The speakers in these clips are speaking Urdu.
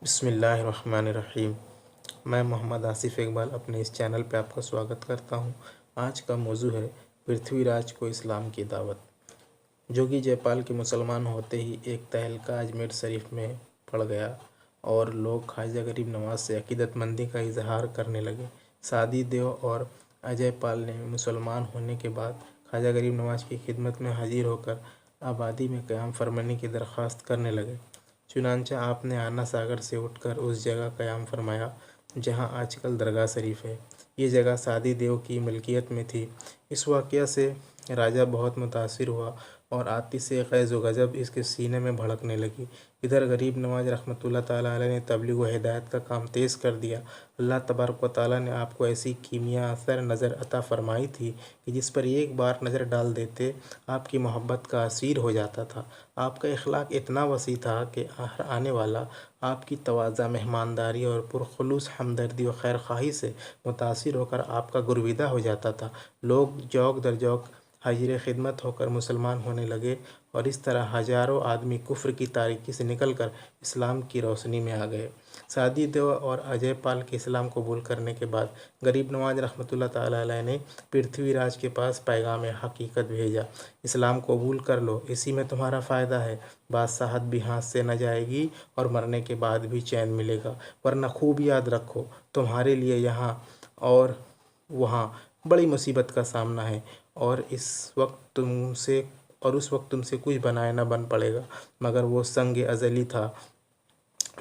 بسم اللہ الرحمن الرحیم۔ میں محمد آصف اقبال اپنے اس چینل پہ آپ کا سواگت کرتا ہوں۔ آج کا موضوع ہے پرتھوی راج کو اسلام کی دعوت۔ جوگی جے پال کے مسلمان ہوتے ہی ایک تہلکہ اجمیر شریف میں پڑ گیا اور لوگ خواجہ غریب نواز سے عقیدت مندی کا اظہار کرنے لگے۔ سادی دیو اور اجے پال نے مسلمان ہونے کے بعد خواجہ غریب نواز کی خدمت میں حاضر ہو کر آبادی میں قیام فرمانے کی درخواست کرنے لگے۔ چنانچہ آپ نے آنا ساگر سے اٹھ کر اس جگہ قیام فرمایا جہاں آج کل درگاہ شریف ہے۔ یہ جگہ سادی دیو کی ملکیت میں تھی۔ اس واقعہ سے راجہ بہت متاثر ہوا اور آتش غیظ و غضب اس کے سینے میں بھڑکنے لگی۔ ادھر غریب نواز رحمۃ اللہ تعالیٰ علیہ نے تبلیغ و ہدایت کا کام تیز کر دیا۔ اللہ تبارک و تعالیٰ نے آپ کو ایسی کیمیا اثر نظر عطا فرمائی تھی کہ جس پر ایک بار نظر ڈال دیتے آپ کی محبت کا اسیر ہو جاتا تھا۔ آپ کا اخلاق اتنا وسیع تھا کہ ہر آنے والا آپ کی تواضع، مہمانداری اور پرخلوص ہمدردی و خیرخواہی سے متاثر ہو کر آپ کا گرویدہ ہو جاتا تھا۔ لوگ جوق در جوق حاضر خدمت ہو کر مسلمان ہونے لگے اور اس طرح ہزاروں آدمی کفر کی تاریکی سے نکل کر اسلام کی روشنی میں آ گئے۔ سادی دیو اور اجے پال کے اسلام قبول کرنے کے بعد غریب نواز رحمۃ اللہ تعالیٰ علیہ نے پرتھوی راج کے پاس پیغام حقیقت بھیجا۔ اسلام قبول کر لو، اسی میں تمہارا فائدہ ہے۔ بادشاہت بھی ہاتھ سے نہ جائے گی اور مرنے کے بعد بھی چین ملے گا، ورنہ خوب یاد رکھو تمہارے لیے یہاں اور وہاں بڑی مصیبت کا سامنا ہے اور اس وقت تم سے کچھ بنائے نہ بن پڑے گا۔ مگر وہ سنگ ازلی تھا،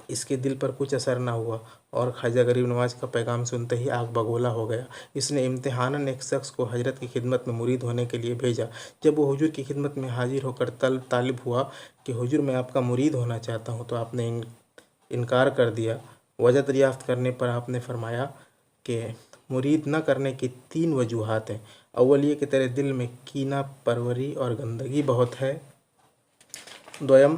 اس کے دل پر کچھ اثر نہ ہوا اور خواجہ غریب نواز کا پیغام سنتے ہی آگ بگولا ہو گیا۔ اس نے امتحاناً ایک شخص کو حضرت کی خدمت میں مرید ہونے کے لیے بھیجا۔ جب وہ حضور کی خدمت میں حاضر ہو کر طالب ہوا کہ حضور میں آپ کا مرید ہونا چاہتا ہوں، تو آپ نے انکار کر دیا۔ وجہ دریافت کرنے پر آپ نے فرمایا کہ مرید نہ کرنے کی 3 وجوہات ہیں۔ اول یہ کہ تیرے دل میں کینہ پروری اور گندگی بہت ہے۔ دوم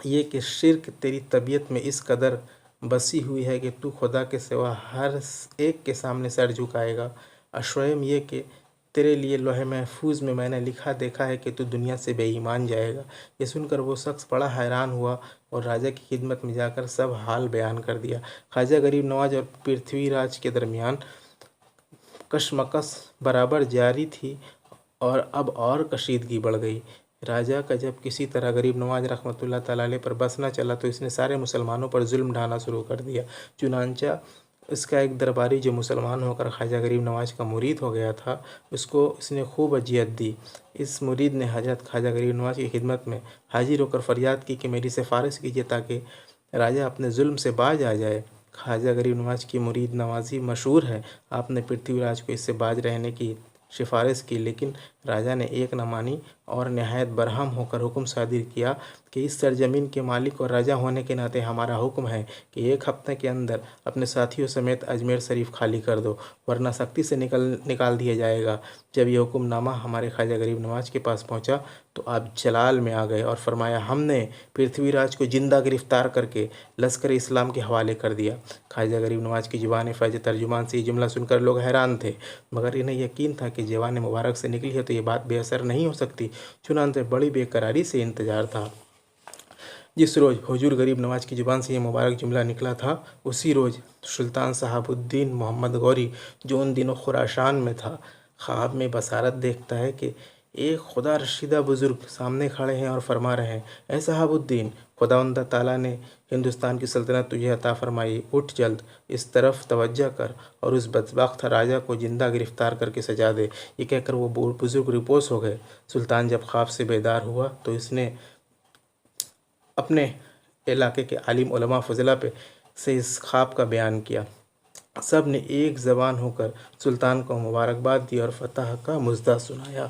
یہ کہ شرک تیری طبیعت میں اس قدر بسی ہوئی ہے کہ تو خدا کے سوا ہر ایک کے سامنے سر جھکائے گا۔ اشویم یہ کہ تیرے لیے لوح محفوظ میں میں نے لکھا دیکھا ہے کہ تو دنیا سے بے ایمان جائے گا۔ یہ سن کر وہ شخص بڑا حیران ہوا اور راجہ کی خدمت میں جا کر سب حال بیان کر دیا۔ خواجہ غریب نواز اور پرتھوی راج کے درمیان کشمکش برابر جاری تھی اور اب اور کشیدگی بڑھ گئی۔ راجہ کا جب کسی طرح غریب نواز رحمۃ اللہ تعالیٰ علیہ پر بس نہ چلا تو اس نے سارے مسلمانوں پر ظلم ڈھانا شروع کر دیا۔ چنانچہ اس کا ایک درباری جو مسلمان ہو کر خواجہ غریب نواز کا مرید ہو گیا تھا، اس نے خوب اذیت دی۔ اس مرید نے حضرت خواجہ غریب نواز کی خدمت میں حاضر ہو کر فریاد کی کہ میری سفارش کیجیے تاکہ راجہ اپنے ظلم سے باز آ جائے۔ خواجہ غریب نواز کی مرید نوازی مشہور ہے۔ آپ نے پرتھوی راج کو اس سے باز رہنے کی سفارش کی، لیکن راجہ نے ایک نہ مانی اور نہایت برہم ہو کر حکم صادر کیا کہ اس سرزمین کے مالک اور راجہ ہونے کے ناطے ہمارا حکم ہے کہ 1 ہفتے کے اندر اپنے ساتھیوں سمیت اجمیر شریف خالی کر دو، ورنہ سختی سے نکال دیا جائے گا۔ جب یہ حکم نامہ ہمارے خواجہ غریب نواز کے پاس پہنچا تو آپ جلال میں آ گئے اور فرمایا، ہم نے پرتھوی راج کو زندہ گرفتار کر کے لشکر اسلام کے حوالے کر دیا۔ خواجہ غریب نواز کی زبان فیض ترجمان سے یہ جملہ سن کر لوگ حیران تھے، مگر انہیں یقین تھا کہ زبان مبارک سے نکلی ہے تو یہ بات بے اثر نہیں ہو سکتی۔ چنانچہ بڑی بے قراری سے انتظار تھا۔ جس روز حضور غریب نواز کی زبان سے یہ مبارک جملہ نکلا تھا، اسی روز سلطان شہاب الدین محمد غوری، جو ان دنوں خراسان میں تھا، خواب میں بصارت دیکھتا ہے کہ ایک خدا رسیدہ بزرگ سامنے کھڑے ہیں اور فرما رہے ہیں، اے شہاب الدین، خداوند تعالیٰ نے ہندوستان کی سلطنت تجھے عطا فرمائی، اٹھ جلد اس طرف توجہ کر اور اس بدبخت راجہ کو زندہ گرفتار کر کے سجا دے۔ یہ کہہ کر وہ بزرگ روپوش ہو گئے۔ سلطان جب خواب سے بیدار ہوا تو اس نے اپنے علاقے کے عالم علماء فضلاء سے اس خواب کا بیان کیا۔ سب نے ایک زبان ہو کر سلطان کو مبارکباد دی اور فتح کا مژدہ سنایا۔